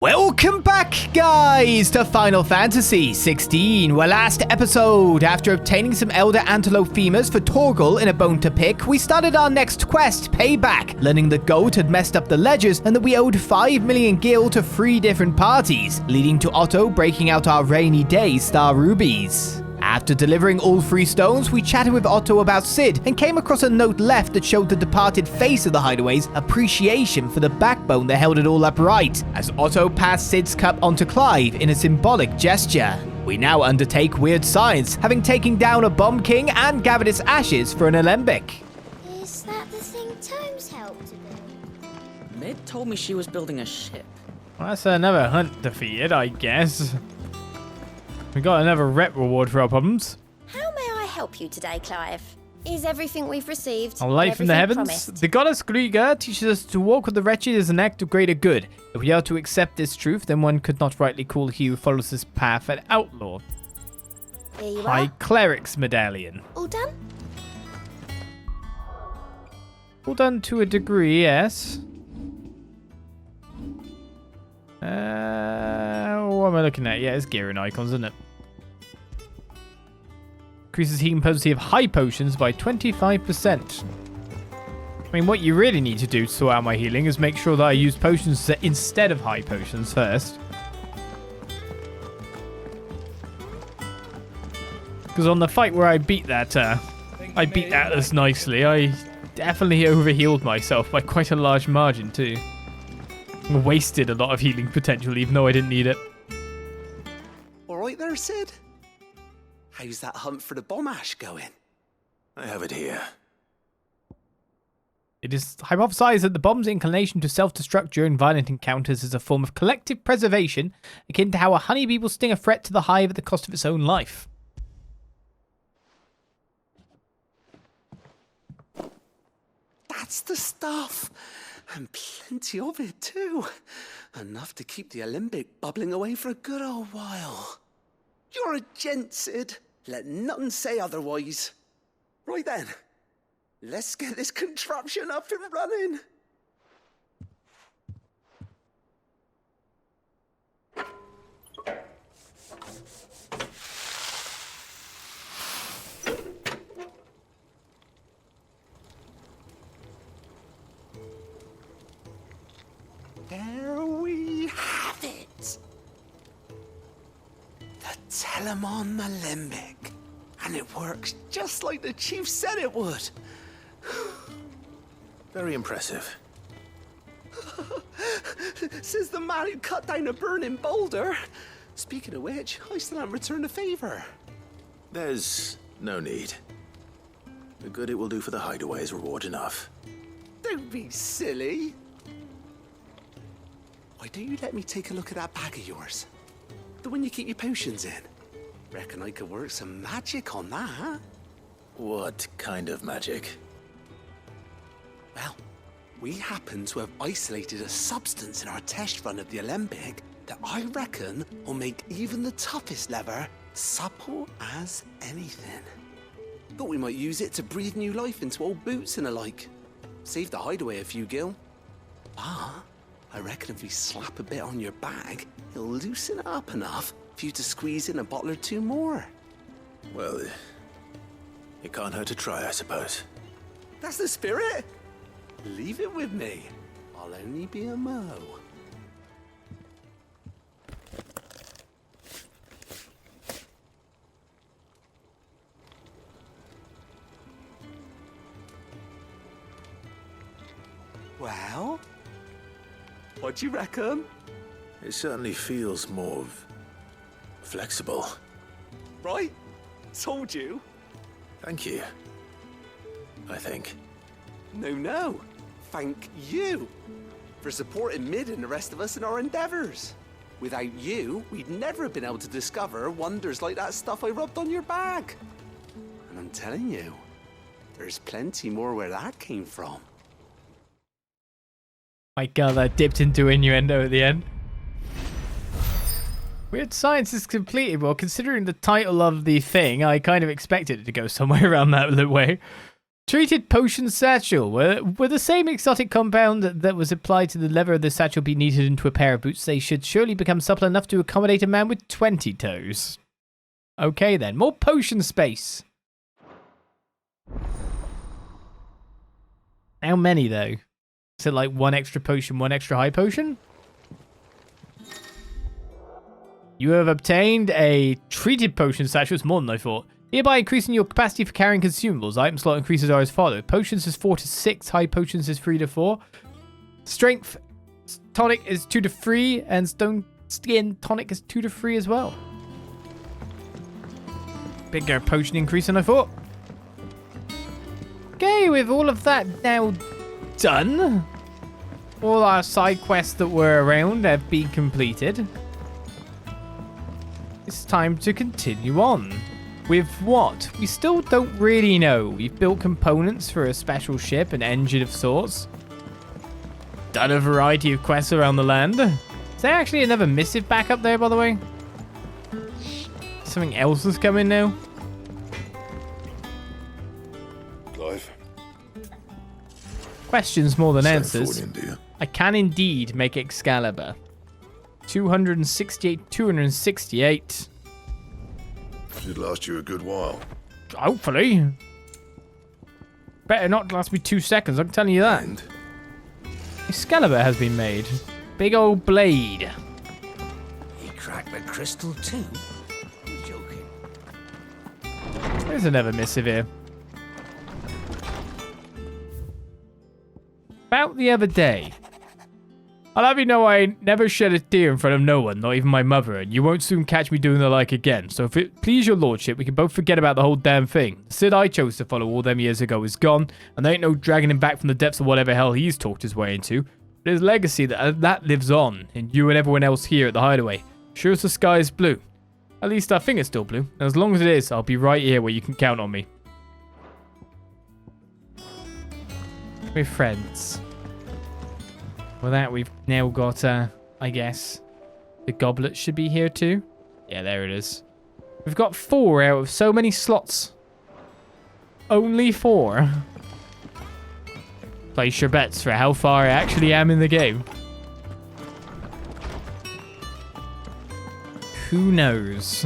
Welcome back, guys, to Final Fantasy XVI, where last episode, after obtaining some Elder Antelope femurs for Torgal in a bone to pick, we started our next quest, Payback, learning the goat had messed up the ledgers and that we owed 5 million gil to 3 different parties, leading to Otto breaking out our rainy day star rubies. After delivering all 3 stones, we chatted with Otto about Sid and came across a note left that showed the departed face of the Hideaway's appreciation for the backbone that held it all upright, as Otto passed Sid's cup onto Clive in a symbolic gesture. We now undertake weird science, having taken down a Bomb King and gathered its ashes for an alembic. Is that the thing Tomes helped to build? Mid told me she was building a ship. Well, that's another hunt defeated, I guess. We got another rep reward for our problems. How may I help you today, Clive? Is everything we've received? A light from the heavens? Promised? The goddess Griga teaches us to walk with the wretched as an act of greater good. If we are to accept this truth, then one could not rightly call he who follows this path an outlaw. Here you High are. Cleric's Medallion. All done? All done to a degree, yes. What am I looking at? Yeah, it's gear and icons, isn't it? Increases healing potency of high potions by 25%. I mean, what you really need to do to sort out my healing is make sure that I use potions instead of high potions first. Because on the fight where I beat that Atlas nicely, I definitely overhealed myself by quite a large margin too. Wasted a lot of healing potential even though I didn't need it. Alright there, Sid? How's that hunt for the bomb ash going? I have it here. It is hypothesized that the bomb's inclination to self-destruct during violent encounters is a form of collective preservation, akin to how a honeybee will sting a threat to the hive at the cost of its own life. That's the stuff! And plenty of it, too. Enough to keep the alembic bubbling away for a good old while. You're a gent, Sid. Let nothing say otherwise. Right then, let's get this contraption up and running. There we have it. The Telemon Alembic. And it works just like the chief said it would. Very impressive. Says the man who cut down a burning boulder. Speaking of which, I still haven't returned the favor. There's no need. The good it will do for the Hideaway is reward enough. Don't be silly. Why don't you let me take a look at that bag of yours? The one you keep your potions in. Reckon I could work some magic on that. What kind of magic? Well, we happen to have isolated a substance in our test run of the alembic that I reckon will make even the toughest lever supple as anything. Thought we might use it to breathe new life into old boots and the like. Save the Hideaway a few gil. But I reckon if we slap a bit on your bag, it'll loosen it up enough for you to squeeze in a bottle or 2 more. Well, it can't hurt to try, I suppose. That's the spirit. Leave it with me. I'll only be a mo. Well, what do you reckon? It certainly feels more flexible. Right? Told you. Thank you. I think. No. Thank you for supporting Mid and the rest of us in our endeavors. Without you, we'd never have been able to discover wonders like that stuff I rubbed on your bag. And I'm telling you, there's plenty more where that came from. My god, that dipped into innuendo at the end. Weird science is completed. Well, considering the title of the thing, I kind of expected it to go somewhere around that way. Treated potion satchel. Were the same exotic compound that was applied to the leather of the satchel be kneaded into a pair of boots, they should surely become supple enough to accommodate a man with 20 toes. Okay then, more potion space. How many though? Is it like one extra potion, one extra high potion? You have obtained a treated potion satchel. It's more than I thought. Hereby increasing your capacity for carrying consumables. Item slot increases are as follows. Potions is 4 to 6. High potions is 3 to 4. Strength tonic is 2 to 3. And stone skin tonic is 2 to 3 as well. Bigger potion increase than I thought. Okay, with all of that now done, all our side quests that were around have been completed. It's time to continue on. With what? We still don't really know. We've built components for a special ship, an engine of sorts. Done a variety of quests around the land. Is there actually another missive back up there, by the way? Something else has come in now? Clive. Questions more than Send answers. forward in, do you? I can indeed make Excalibur. 268, 268. Should last you a good while. Hopefully. Better not last me 2 seconds, I'm telling you that. And Excalibur has been made. Big old blade. He cracked the crystal too? You're joking. There's another missive here. About the other day. I'll have you know I never shed a tear in front of no one, not even my mother, and you won't soon catch me doing the like again. So if it please your lordship, we can both forget about the whole damn thing. The Sid I chose to follow all them years ago is gone, and there ain't no dragging him back from the depths of whatever hell he's talked his way into. But his legacy, that lives on, in you and everyone else here at the Hideaway. Sure as the sky is blue. At least I think it's still blue, and as long as it is, I'll be right here where you can count on me. We're friends. With that, we've now got, I guess, the goblet should be here too. Yeah, there it is. We've got 4 out of so many slots. Only 4. Place your bets for how far I actually am in the game. Who knows?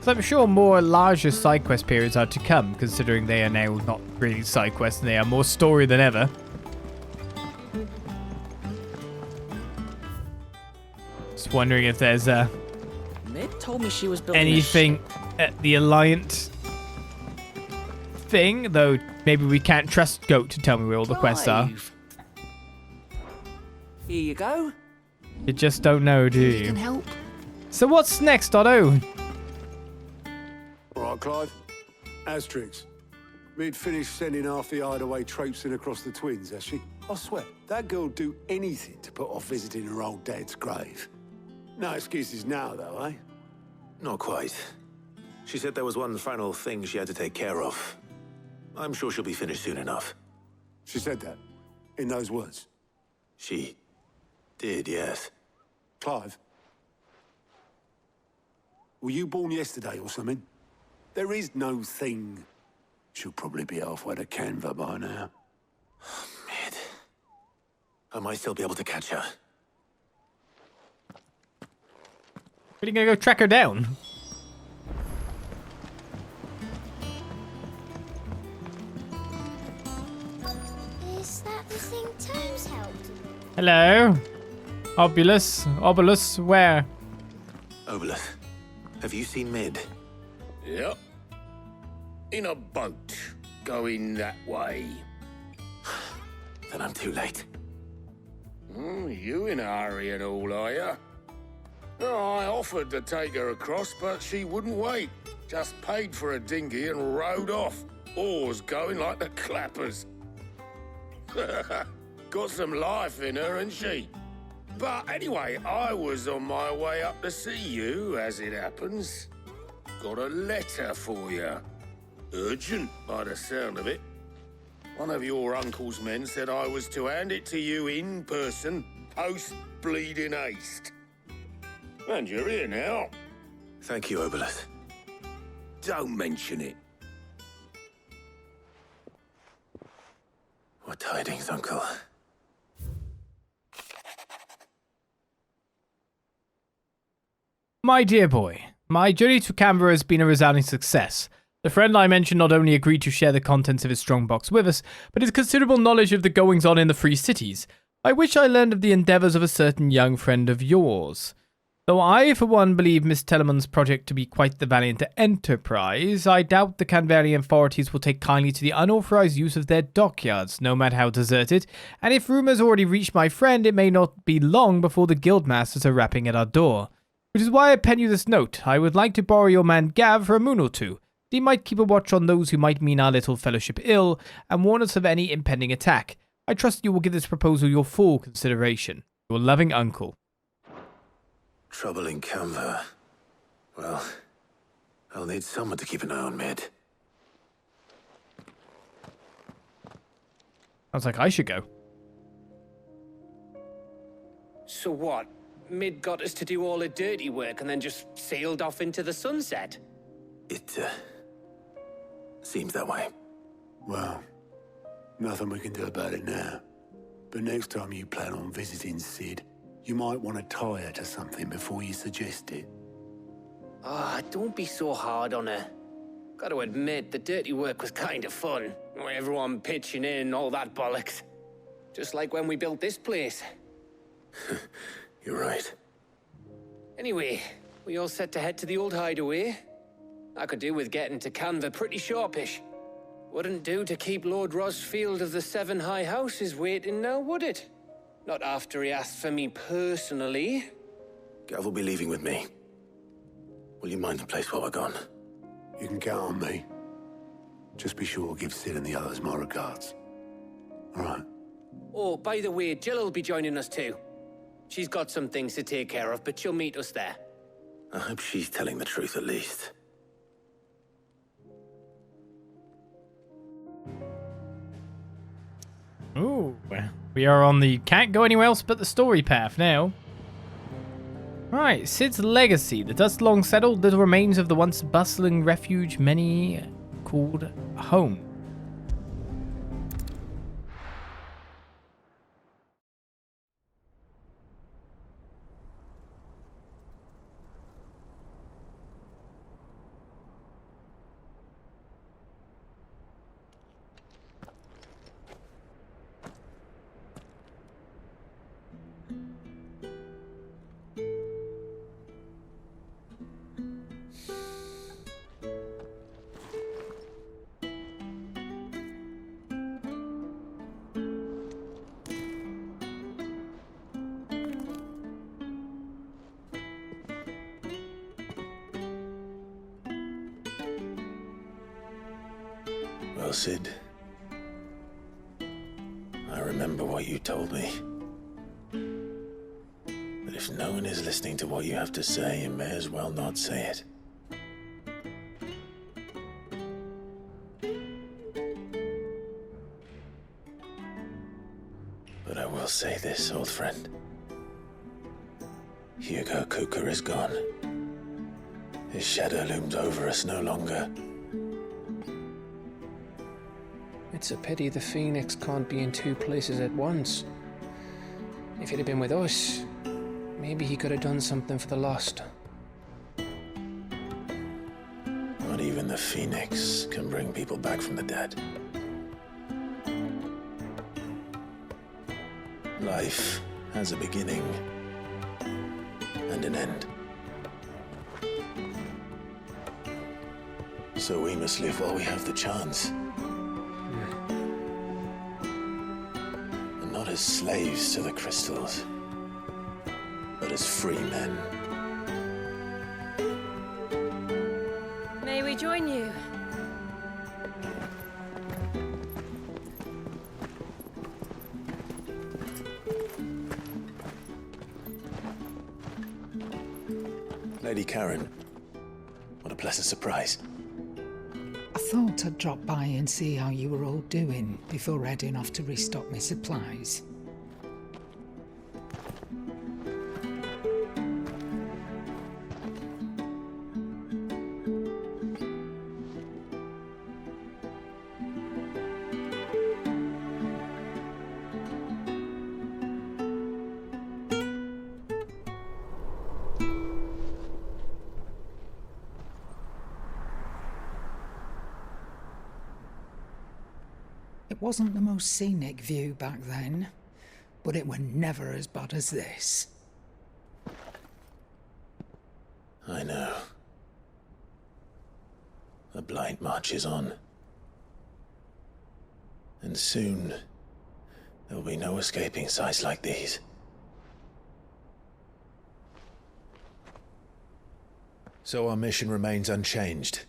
So I'm sure more larger side quest periods are to come, considering they are now not really side quests and they are more story than ever. Just wondering if there's Mid told me she was building anything a ship. at the Alliant thing, though maybe we can't trust Goat to tell me where all the quests are. Clive. Here you go. You just don't know, do You can you? help. So what's next, Otto? All right, Clive. Asterix. We'd finished sending half the Hideaway traipsing across the twins, has she? I swear, that girl'd do anything to put off visiting her old dad's grave. No excuses now, though, eh? not quite. She said there was one final thing she had to take care of. I'm sure she'll be finished soon enough. She said that, in those words. She did, yes. Clive, were you born yesterday or something? There is no thing. She'll probably be halfway to Canva by now. Mid. I might still be able to catch her. Are you gonna go track her down? Is that the thing Tomes helped? Hello? Obulus, where? Obelith, have you seen Mid? Yep. In a boat, going that way. Then I'm too late. You in a hurry and all, are ya? Oh, I offered to take her across, but she wouldn't wait. Just paid for a dinghy and rowed off. Oars going like the clappers. Got some life in her, ain't she? But anyway, I was on my way up to see you, as it happens. Got a letter for you. Urgent, by the sound of it. One of your uncle's men said I was to hand it to you in person, post-bleeding haste. And you're here now. Thank you, Obelith. Don't mention it. tidings, Uncle. My dear boy, my journey to Canberra has been a resounding success. The friend I mentioned not only agreed to share the contents of his strongbox with us, but his considerable knowledge of the goings-on in the Free Cities, by which I learned of the endeavours of a certain young friend of yours. Though I, for one, believe Miss Telemon's project to be quite the valiant enterprise, I doubt the Canberrian authorities will take kindly to the unauthorised use of their dockyards, no matter how deserted, and if rumours already reached my friend, it may not be long before the guildmasters are rapping at our door. Which is why I pen you this note. I would like to borrow your man Gav for a moon or two. He might keep a watch on those who might mean our little fellowship ill, and warn us of any impending attack. I trust you will give this proposal your full consideration. Your loving uncle. Trouble in Canva. Well, I'll need someone to keep an eye on Mid. Sounds like I should go. So what? Mid got us to do all the dirty work and then just sailed off into the sunset? It, seems that way. Well, nothing we can do about it now. But next time you plan on visiting Sid, you might want to tie her to something before you suggest it. Ah, don't be so hard on her. Got to admit, the dirty work was kind of fun. Everyone pitching in and all that bollocks. Just like when we built this place. You're right. Anyway, we all set to head to the old hideaway. I could do with getting to Canva pretty sharpish. Wouldn't do to keep Lord Rosfield of the Seven High Houses waiting now, would it? Not after he asked for me personally. Gav will be leaving with me. Will you mind the place while we're gone? You can count on me. Just be sure to give Sid and the others my regards. All right. Oh, by the way, Jill will be joining us too. She's got some things to take care of, but she'll meet us there. I hope she's telling the truth at least. Ooh, we are on the can't go anywhere else but the story path now. Right, Sid's legacy. The dust long settled, little remains of the once bustling refuge many called home. Well, Sid, I remember what you told me. But if no one is listening to what you have to say, you may as well not say it. But I will say this, old friend. Hugo Kupka is gone. His shadow looms over us no longer. It's a pity the Phoenix can't be in two places at once. If he'd have been with us, maybe he could have done something for the lost. Not even the Phoenix can bring people back from the dead. Life has a beginning and an end. So we must live while we have the chance. And not as slaves to the crystals, but as free men. May we join you? Lady Karen, what a pleasant surprise. I thought I'd drop by and see how you were all doing before heading off to restock my supplies. It wasn't the most scenic view back then, but it were never as bad as this. I know. The blight marches on. And soon, there'll be no escaping sights like these. So our mission remains unchanged.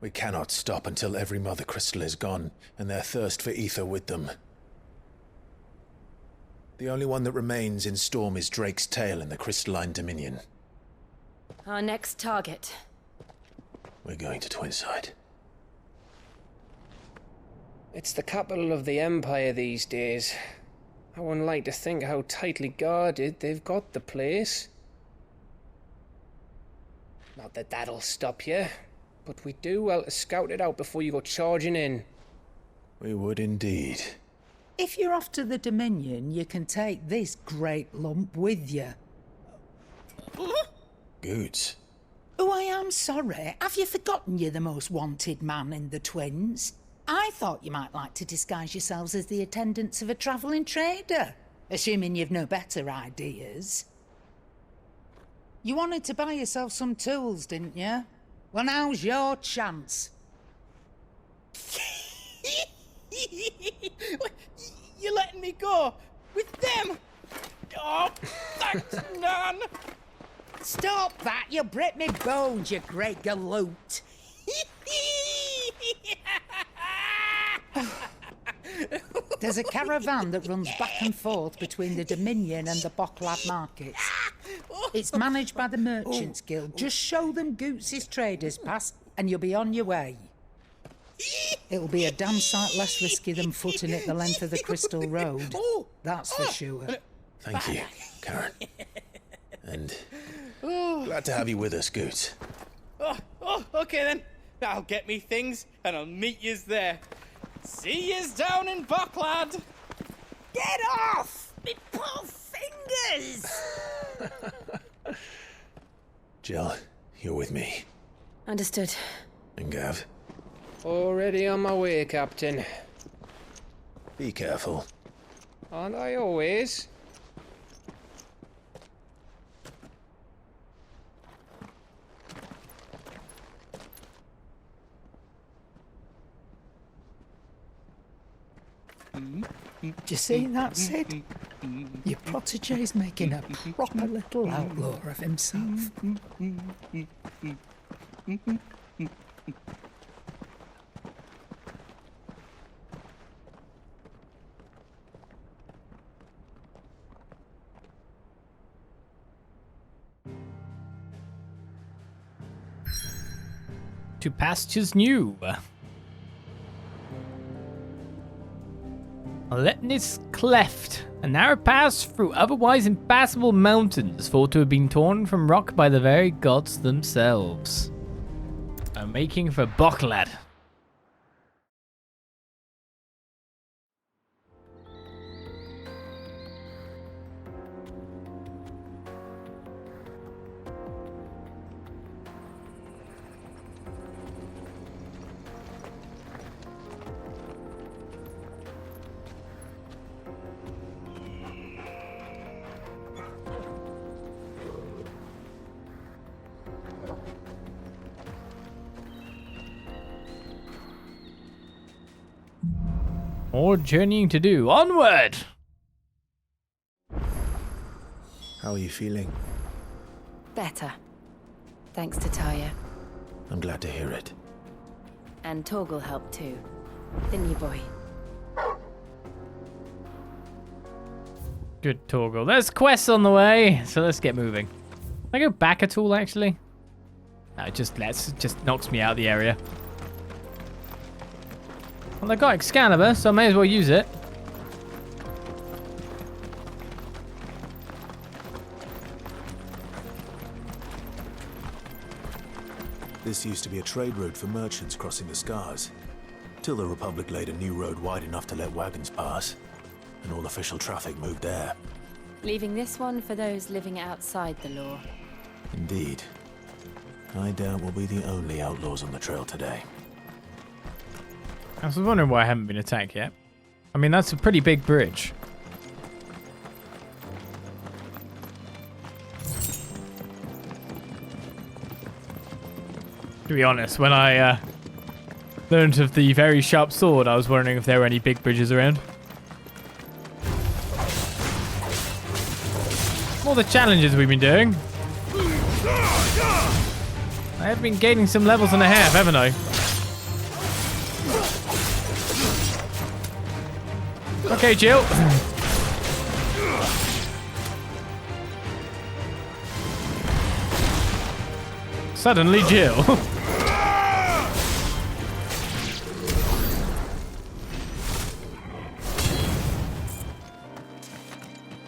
We cannot stop until every Mothercrystal is gone, and their thirst for ether with them. The only one that remains in Storm is Drake's tail in the Crystalline Dominion. Our next target. We're going to Twinside. It's the capital of the Empire these days. I wouldn't like to think how tightly guarded they've got the place. Not that that'll stop you, but we do well to scout it out before you go charging in. We would indeed. If you're off to the Dominion, you can take this great lump with you. Goods. Oh, I am sorry. Have you forgotten you're the most wanted man in the Twins? I thought you might like to disguise yourselves as the attendants of a travelling trader, assuming you've no better ideas. You wanted to buy yourself some tools, didn't you? Well, now's your chance. You're letting me go with them? Oh, thanks, Nan. Stop that! You'll break me bones, you great galoot. There's a caravan that runs back and forth between the Dominion and the Bocklad markets. It's managed by the Merchants Guild. Just show them Goots' traders pass and you'll be on your way. It'll be a damn sight less risky than footing it the length of the Crystal Road. That's for sure. Thank you, Karen. And glad to have you with us, Goots. Okay then. I'll get me things and I'll meet yous there. See yous down in Bocklad. Get off! Me poor fingers! Jill, you're with me. Understood. And Gav, Already on my way, Captain. be careful. Aren't I always? Do you see that, Sid? Your protege's making a proper little outlaw of himself. To pastures new. Laetny's Cleft, a narrow pass through otherwise impassable mountains thought to have been torn from rock by the very gods themselves. I'm making for Bocklad. More journeying to do. Onward! How are you feeling? Better. Thanks to Taya. I'm glad to hear it. And Torgal helped too. Didn't you, boy? Good Torgal. There's quests on the way, so let's get moving. Can I go back at all, actually? No, it just knocks me out of the area. Well, I got Excalibur, so I may as well use it. This used to be a trade route for merchants crossing the Scars, till the Republic laid a new road wide enough to let wagons pass, and all official traffic moved there. leaving this one for those living outside the law. Indeed. I doubt we'll be the only outlaws on the trail today. I was wondering why I haven't been attacked yet. I mean, that's a pretty big bridge. To be honest, when I learned of the very sharp sword, I was wondering if there were any big bridges around. All the challenges we've been doing. I have been gaining some levels and a half, haven't I? Okay, Jill. Suddenly, Jill.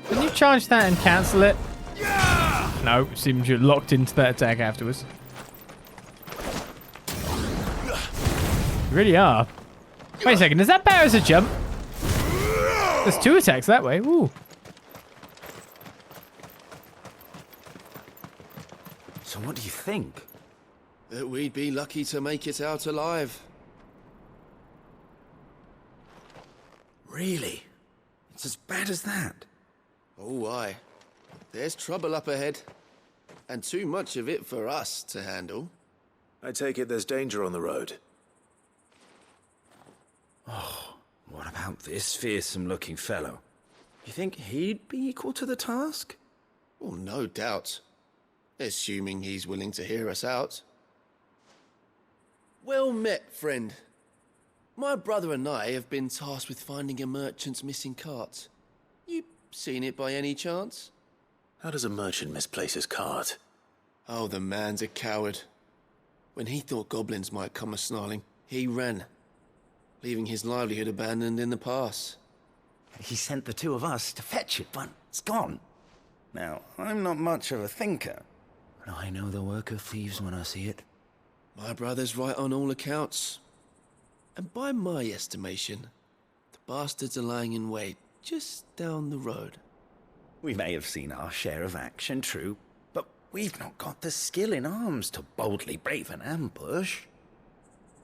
Can you charge that and cancel it? No, seems you're locked into that attack afterwards. You really are. Wait a second, does that bear as a jump? There's 2 attacks that way. Ooh. So what do you think? That we'd be lucky to make it out alive. Really? It's as bad as that? Oh, aye. There's trouble up ahead. And too much of it for us to handle. I take it there's danger on the road. Oh, what about this fearsome-looking fellow? You think he'd be equal to the task? Oh, no doubt. Assuming he's willing to hear us out. Well met, friend. My brother and I have been tasked with finding a merchant's missing cart. You seen it by any chance? How does a merchant misplace his cart? Oh, the man's a coward. When he thought goblins might come a-snarling, he ran, leaving his livelihood abandoned in the pass. He sent the 2 of us to fetch it, but it's gone. Now, I'm not much of a thinker, but I know the work of thieves when I see it. My brother's right on all accounts. And by my estimation, the bastards are lying in wait just down the road. We may have seen our share of action, true, but we've not got the skill in arms to boldly brave an ambush.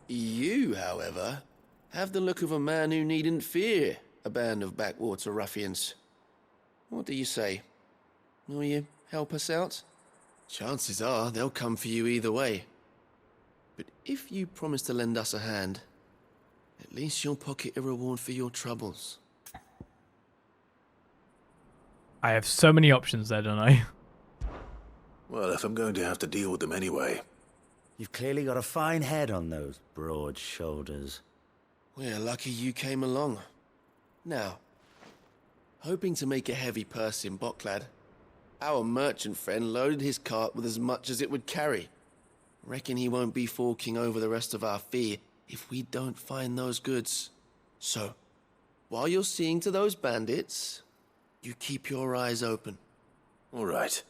You, however, have the look of a man who needn't fear a band of backwater ruffians. What do you say? Will you help us out? Chances are they'll come for you either way. But if you promise to lend us a hand, at least you'll pocket a reward for your troubles. I have so many options there, don't I? Well, if I'm going to have to deal with them anyway. You've clearly got a fine head on those broad shoulders. We're lucky you came along. Now, hoping to make a heavy purse in Bocklad, our merchant friend loaded his cart with as much as it would carry. Reckon he won't be forking over the rest of our fee if we don't find those goods. So, while you're seeing to those bandits, you keep your eyes open. All right.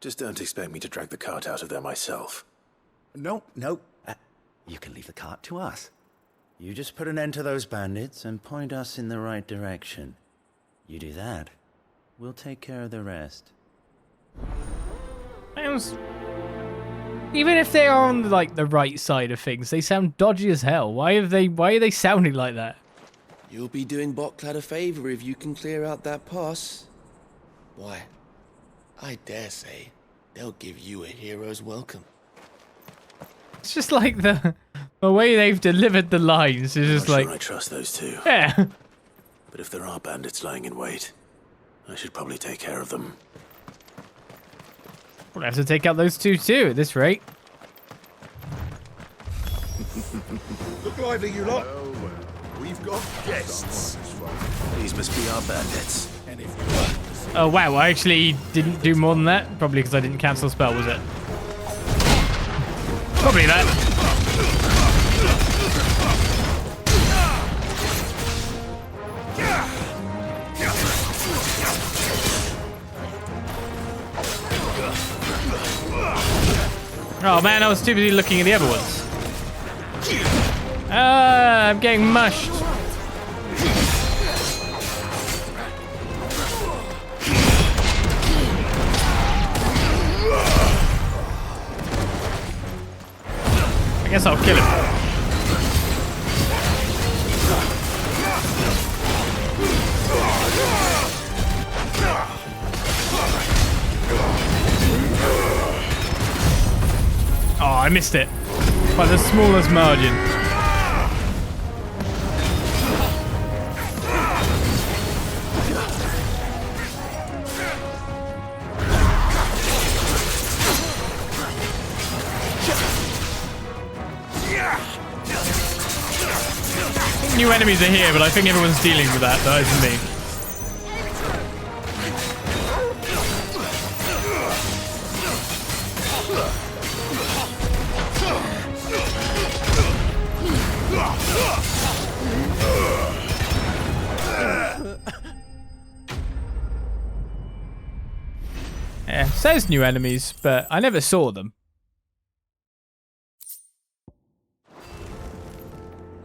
Just don't expect me to drag the cart out of there myself. No. You can leave the cart to us. You just put an end to those bandits and point us in the right direction. You do that, we'll take care of the rest. Even if they are on like the right side of things, they sound dodgy as hell. Why are they sounding like that? You'll be doing Bocklad a favor if you can clear out that pass. Why, I dare say they'll give you a hero's welcome. It's just like the way they've delivered the lines is just like... I trust those 2. Yeah. But if there are bandits lying in wait, I should probably take care of them. We'll have to take out those 2 too at this rate. Look lively, you lot. We've got guests. These must be our bandits. And if Oh wow, I actually didn't do more than that. Probably because I didn't cancel a spell, was it? Probably that. Oh man, I was too busy looking at the other ones. I'm getting mushed. guess I'll kill him. Oh, I missed it. By the smallest margin. New enemies are here, but I think everyone's dealing with that, though, isn't me. Yeah, says new enemies, but I never saw them.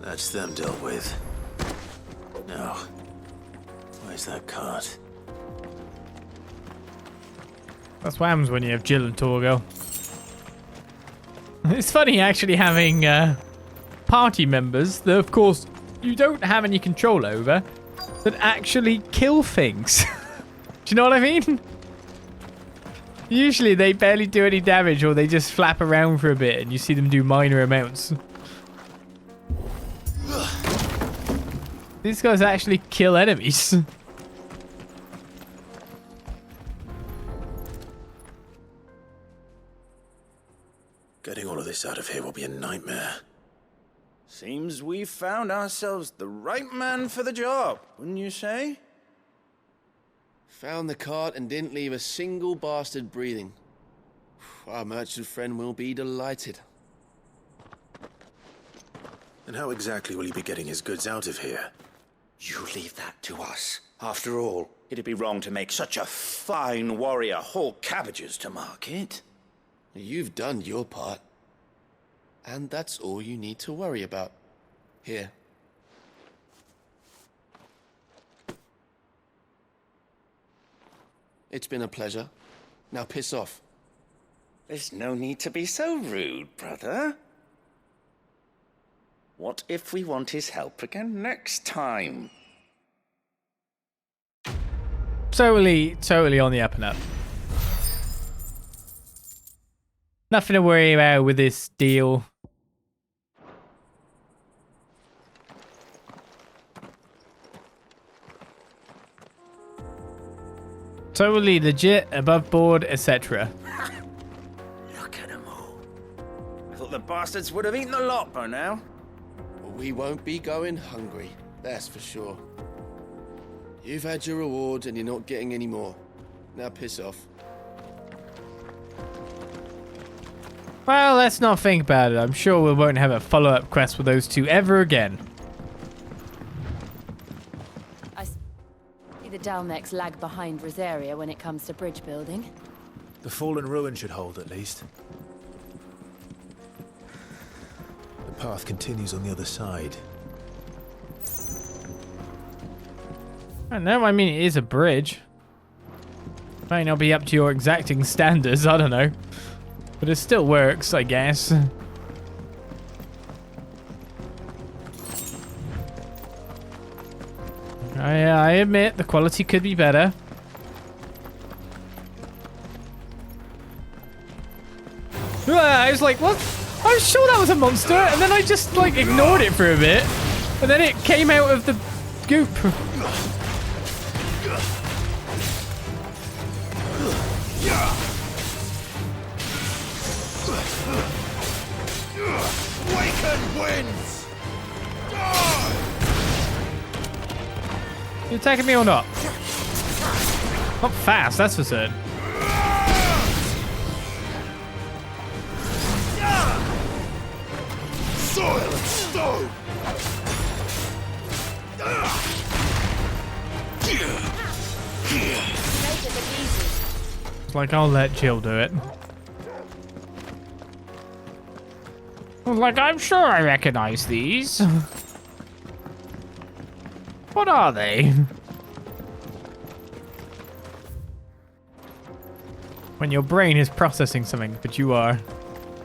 That's them dealt with. Now, where's that cart? That's what happens when you have Jill and Torgo. It's funny actually having party members that, of course, you don't have any control over, that actually kill things. Do you know what I mean? Usually they barely do any damage, or they just flap around for a bit and you see them do minor amounts. These guys actually kill enemies. Getting all of this out of here will be a nightmare. Seems we've found ourselves the right man for the job, wouldn't you say? Found the cart and didn't leave a single bastard breathing. Our merchant friend will be delighted. And how exactly will he be getting his goods out of here? You leave that to us. After all, it'd be wrong to make such a fine warrior haul cabbages to market. You've done your part. And that's all you need to worry about. Here. It's been a pleasure. Now piss off. There's no need to be so rude, brother. What if we want his help again next time? Totally on the up and up. Nothing to worry about with this deal. Totally legit, above board, etc. Look at them all. I thought the bastards would have eaten the lot by now. We won't be going hungry, that's for sure. You've had your reward and you're not getting any more. Now piss off. Well, let's not think about it. I'm sure we won't have a follow-up quest with those two ever again. I see the Dalmex lag behind Rosaria when it comes to bridge building. The fallen ruin should hold, at least. The path continues on the other side. I know, I mean, it is a bridge. Might not be up to your exacting standards, I don't know. But it still works, I guess. I admit the quality could be better. I was like, what? I was sure that was a monster, and then I just like ignored it for a bit, and then it came out of the goop. Waken wins! You attacking me or not? Not fast, that's for certain. Soil and stone! It's like, I'll let Jill do it. Like, I'm sure I recognize these. What are they? When your brain is processing something, but you are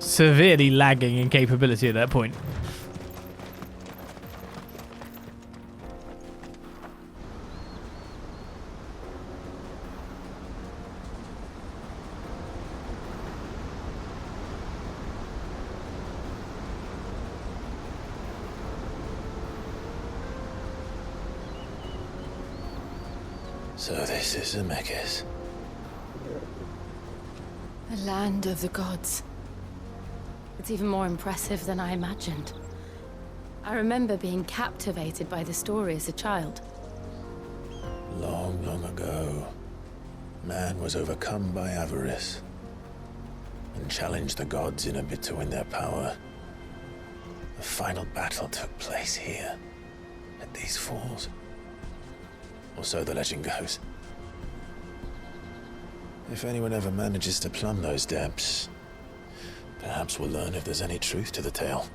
severely lagging in capability at that point. So this is Zemeckis. The land of the gods. It's even more impressive than I imagined. I remember being captivated by the story as a child. Long, long ago, man was overcome by avarice and challenged the gods in a bid to win their power. The final battle took place here, at these falls. Or so the legend goes. If anyone ever manages to plumb those depths, perhaps we'll learn if there's any truth to the tale.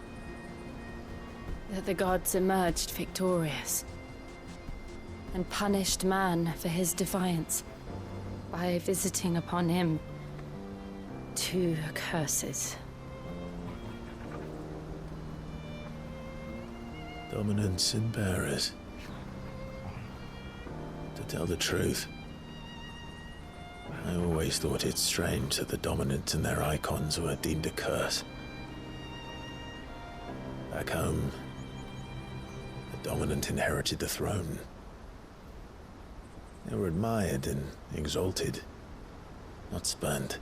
That the gods emerged victorious and punished man for his defiance by visiting upon him 2 curses. Dominance and bearers. To tell the truth, I always thought it strange that the dominant and their icons were deemed a curse. Back home, the dominant inherited the throne. They were admired and exalted, not spurned.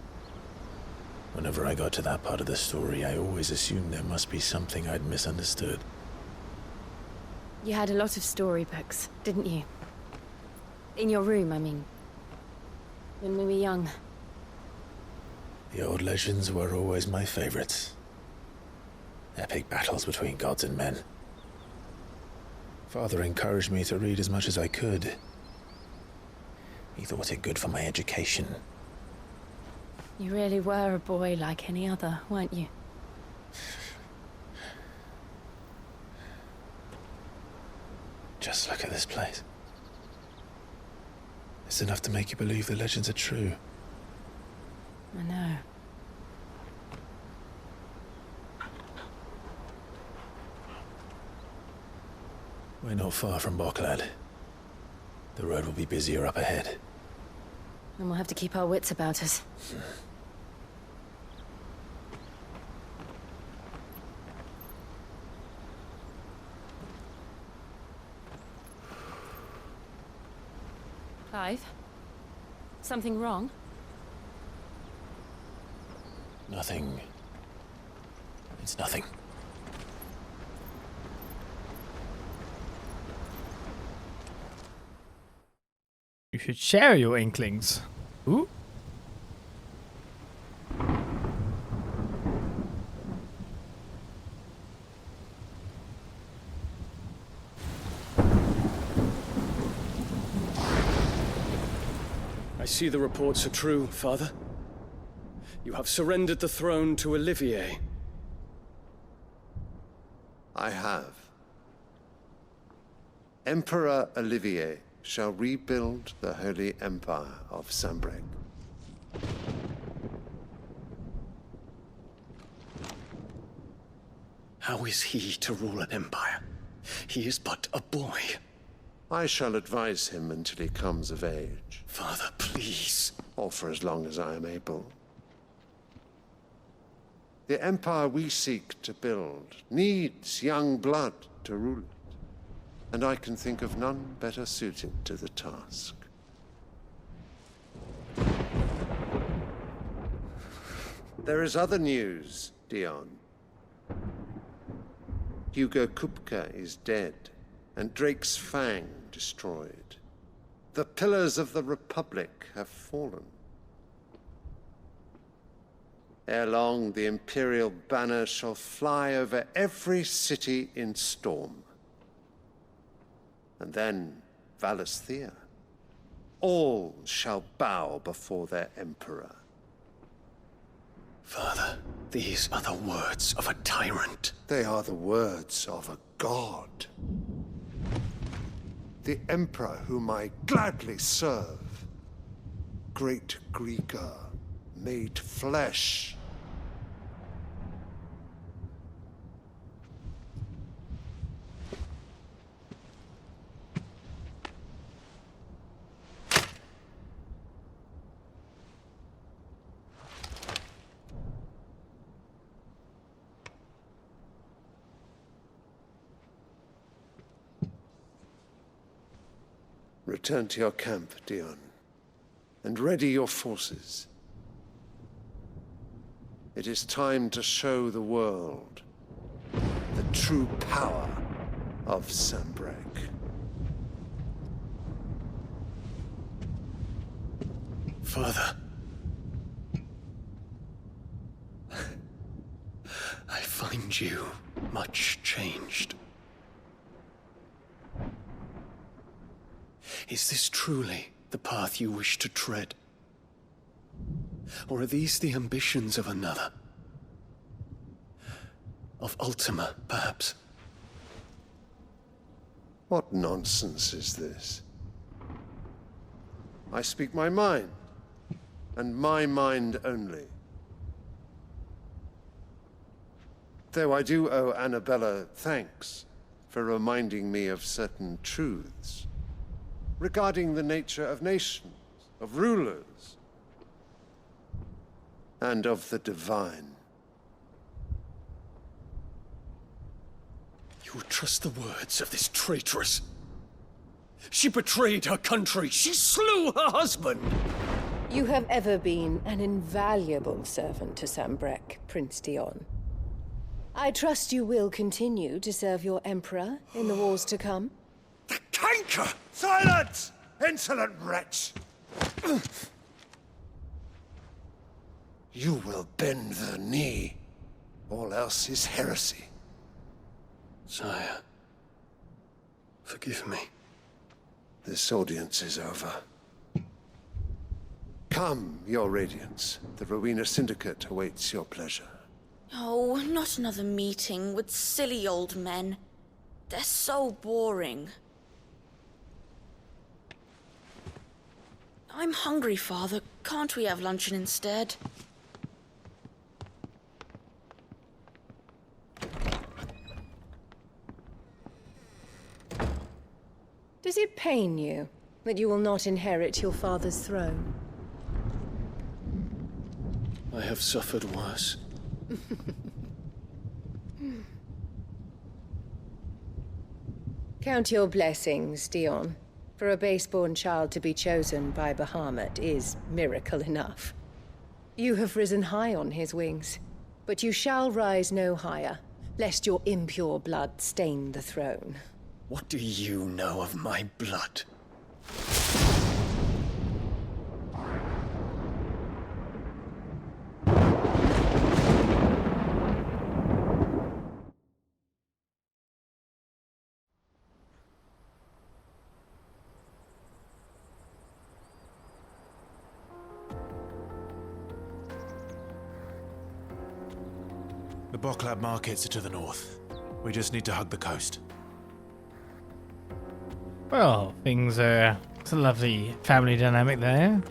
Whenever I got to that part of the story, I always assumed there must be something I'd misunderstood. You had a lot of storybooks, didn't you? In your room, I mean. When we were young. The old legends were always my favorites. Epic battles between gods and men. Father encouraged me to read as much as I could. He thought it good for my education. You really were a boy like any other, weren't you? Just look at this place. It's enough to make you believe the legends are true. I know. We're not far from Boklad. The road will be busier up ahead. And we'll have to keep our wits about us. Clive? Something wrong? Nothing. It's nothing. You should share your inklings. Ooh. I see the reports are true, Father. You have surrendered the throne to Olivier. I have. Emperor Olivier shall rebuild the Holy Empire of Sanbreque. How is he to rule an empire? He is but a boy. I shall advise him until he comes of age. Father, please. Or for as long as I am able. The empire we seek to build needs young blood to rule it. And I can think of none better suited to the task. There is other news, Dion. Hugo Kupka is dead, and Drake's Fang destroyed. The pillars of the Republic have fallen. Ere long, the Imperial banner shall fly over every city in Storm. And then Valisthea. All shall bow before their Emperor. Father, these are the words of a tyrant. They are the words of a god. The Emperor whom I gladly serve. Great Greeker, made flesh. Return to your camp, Dion, and ready your forces. It is time to show the world the true power of Sanbreque. Father. I find you much changed. Is this truly the path you wish to tread? Or are these the ambitions of another? Of Ultima, perhaps? What nonsense is this? I speak my mind, and my mind only. Though I do owe Annabella thanks for reminding me of certain truths regarding the nature of nations, of rulers, and of the divine. You would trust the words of this traitress? She betrayed her country. She slew her husband. You have ever been an invaluable servant to Sanbreque, Prince Dion. I trust you will continue to serve your Emperor in the wars to come. The canker! Silence! Insolent wretch! You will bend the knee. All else is heresy. Sire, forgive me. This audience is over. Come, your Radiance. The Rowena Syndicate awaits your pleasure. Oh, not another meeting with silly old men. They're so boring. I'm hungry, Father. Can't we have luncheon instead? Does it pain you that you will not inherit your father's throne? I have suffered worse. Count your blessings, Dion. For a base-born child to be chosen by Bahamut is miracle enough. You have risen high on his wings, but you shall rise no higher, lest your impure blood stain the throne. What do you know of my blood? The Boklab markets are to the north. We just need to hug the coast. Well, it's a lovely family dynamic there.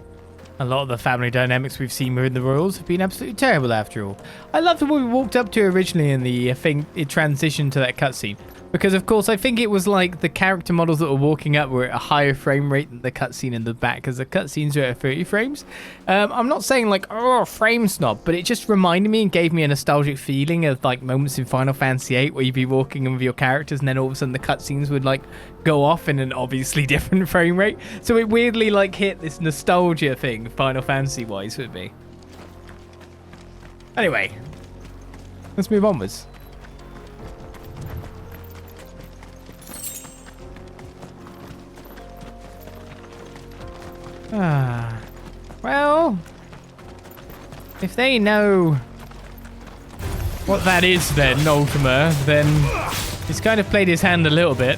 A lot of the family dynamics we've seen within the Royals have been absolutely terrible after all. I loved what we walked up to originally in the thing, it transitioned to that cutscene. Because of course I think it was like the character models that were walking up were at a higher frame rate than the cutscene in the back, because the cutscenes are at 30 frames. I'm not saying like, oh, frame snob, but it just reminded me and gave me a nostalgic feeling of like moments in Final Fantasy VIII where you'd be walking in with your characters and then all of a sudden the cutscenes would like go off in an obviously different frame rate. So it weirdly like hit this nostalgia thing Final Fantasy wise with me. Anyway, let's move onwards. Well, if they know what that is then, Ultima, then he's kind of played his hand a little bit.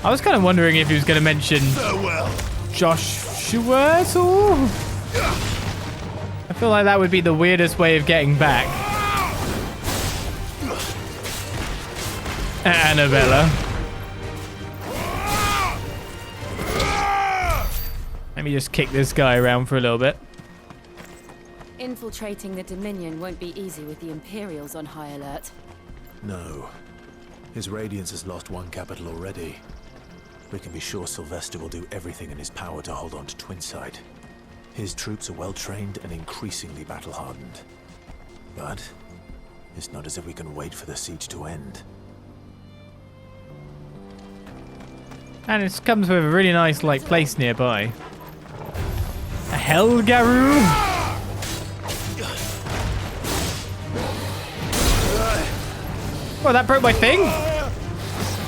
I was kind of wondering if he was going to mention Joshua at all. I feel like that would be the weirdest way of getting back at Annabella. Let me just kick this guy around for a little bit. Infiltrating the Dominion won't be easy with the Imperials on high alert. No. His Radiance has lost one capital already. We can be sure Sylvester will do everything in his power to hold on to Twinside. His troops are well-trained and increasingly battle-hardened. But it's not as if we can wait for the siege to end. And it comes with a really nice, like, place nearby. A hell garoo? Oh, that broke my thing?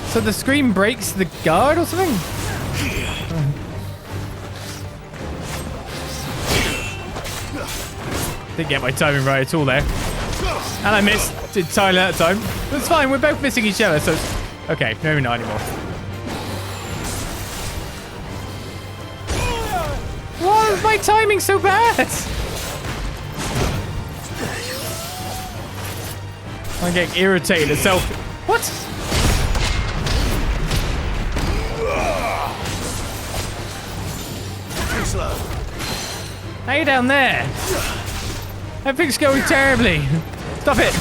So the screen breaks the guard or something? Didn't get my timing right at all there. And I missed entirely that time. But it's fine, we're both missing each other, so it's... Okay, maybe not anymore. Why is my timing so bad? I'm getting irritated itself. What? Too slow. Hey down there. Everything's going terribly. Stop it.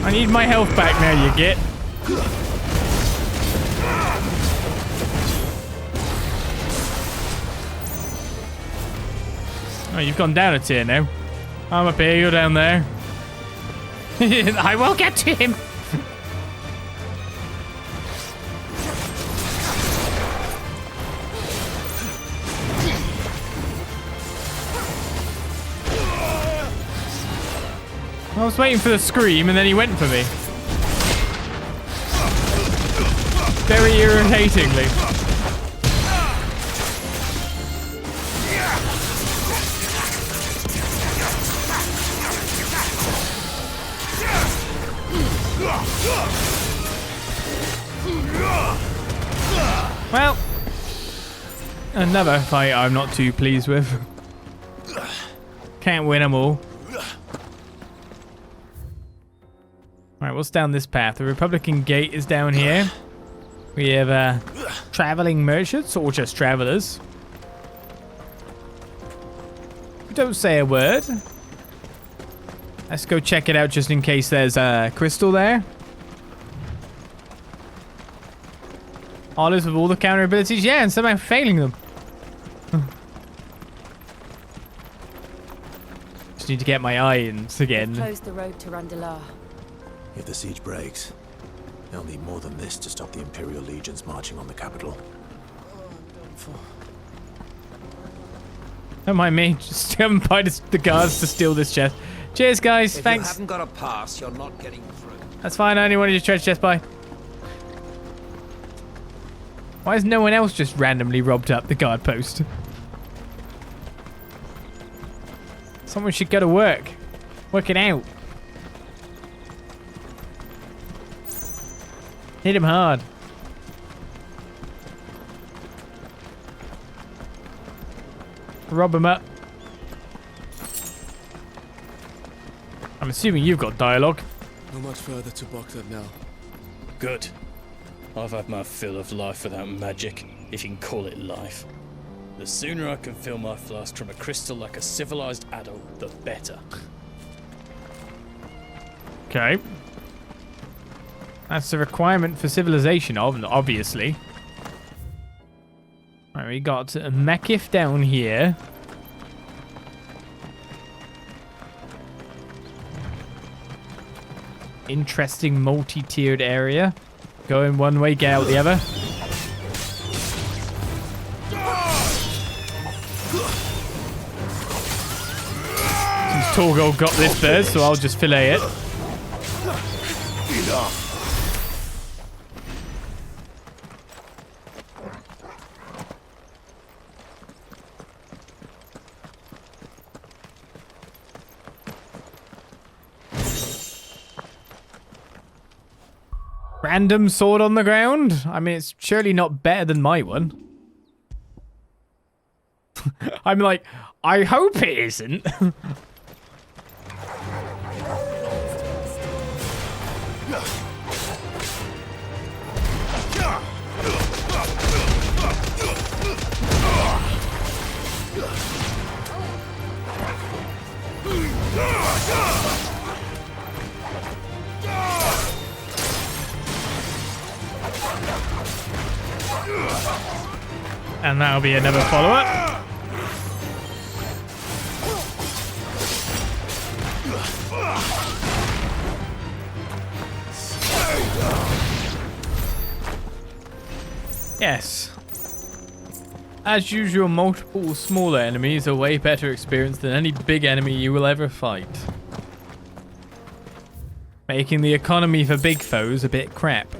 I need my health back now, you get. Oh, you've gone down a tier now. I'm up here, you're down there. I will get to him. I was waiting for the scream and then he went for me. Very irritatingly. Well, another fight I'm not too pleased with. Can't win them all. Alright, what's down this path? The Republican Gate is down here. We have traveling merchants or just travelers. Don't say a word. Let's go check it out just in case there's a crystal there. Olives with all the counter abilities? Yeah, and somehow failing them. Just need to get my irons again. Close the road to Randalar. If the siege breaks, they'll need more than this to stop the Imperial legions marching on the capital. Don't mind me. Just haven't by the guards to steal this chest. Cheers, guys. If thanks. you haven't got a pass, you're not getting through. That's fine. I only wanted to treasure chest by. Why has no one else just randomly robbed up the guard post? Someone should go to work. Work it out. Hit him hard. Rob him up. I'm assuming you've got dialogue. Not much further to Baghdad now. Good. I've had my fill of life without magic, if you can call it life. The sooner I can fill my flask from a crystal like a civilized adult, the better. Okay. That's a requirement for civilization, obviously. Right, we got Mekif down here. Interesting multi-tiered area. Go in one way, get out the other. Since Torgal got this bird, so I'll just fillet it. Random sword on the ground? I mean, it's surely not better than my one. I'm like, I hope it isn't. And that'll be another follow-up. Yes. As usual, multiple smaller enemies are way better experience than any big enemy you will ever fight. Making the economy for big foes a bit crap.